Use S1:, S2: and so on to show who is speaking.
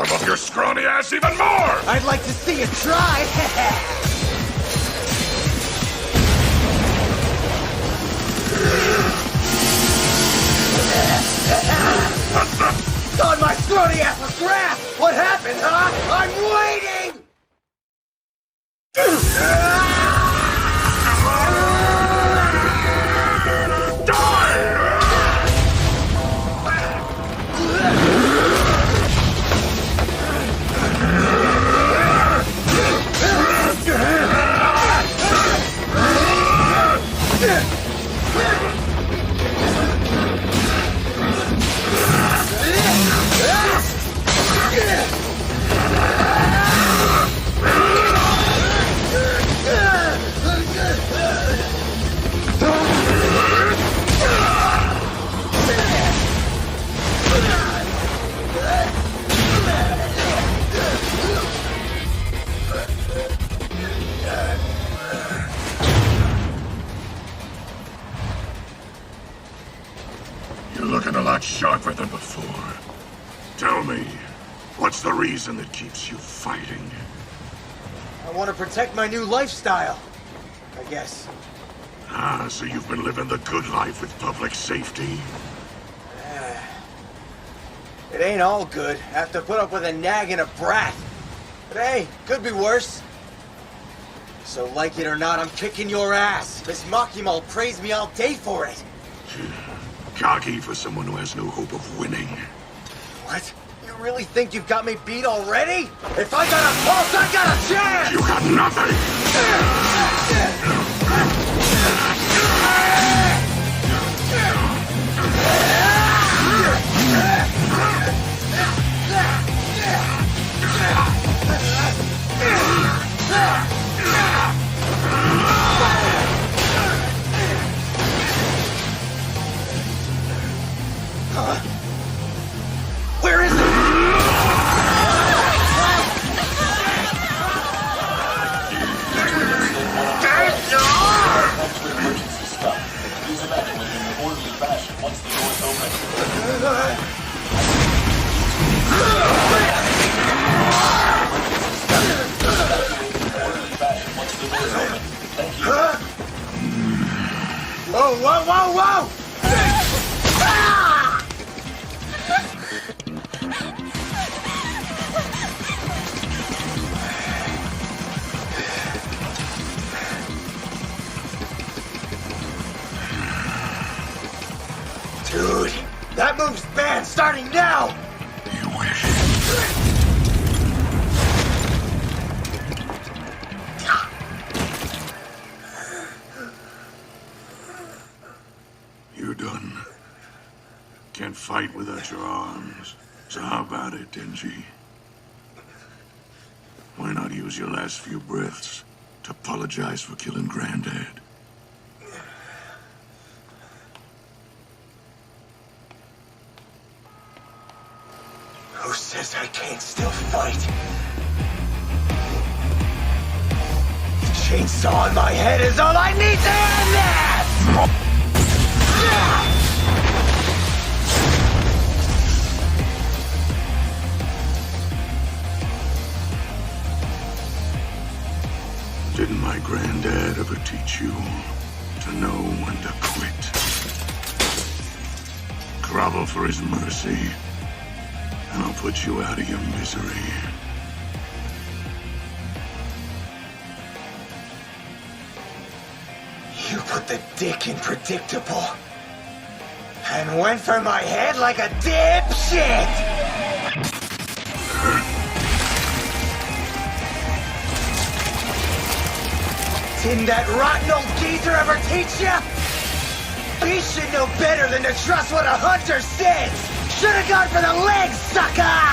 S1: rev up your scrawny ass even more!
S2: I'd like to see you try! Thought my scrawny ass was grass! What happened, huh? I'm waiting!
S1: You're looking a lot sharper than before. Tell me, what's the reason that keeps you fighting?
S2: I want to protect my new lifestyle, I guess.
S1: Ah, so you've been living the good life with public safety?
S2: It ain't all good. Have to put up with a nag and a brat. But hey, could be worse. So like it or not, I'm kicking your ass. Miss Makimal praised me all day for it.
S1: Cocky for someone who has no hope of winning.
S2: What? You really think you've got me beat already? If I got a pulse, I got a chance!
S1: You got nothing!
S2: Where is it?
S3: Emergency stop. Please evacuate in an orderly fashion once the doors open. Thank you.
S2: Oh, whoa, whoa, whoa! Dude, that move's banned starting now!
S1: You wish. You're done. Can't fight without your arms. So how about it, Denji? Why not use your last few breaths to apologize for killing Granddad?
S2: Who says I can't still fight? The chainsaw in my head is all I need to end this!
S1: Didn't my granddad ever teach you to know when to quit? Grovel for his mercy, and I'll put you out of your misery.
S2: You put the dick in predictable. And went for my head like a dipshit! Didn't that rotten old geezer ever teach ya? He should know better than to trust what a hunter says! Should've gone for the legs, sucker!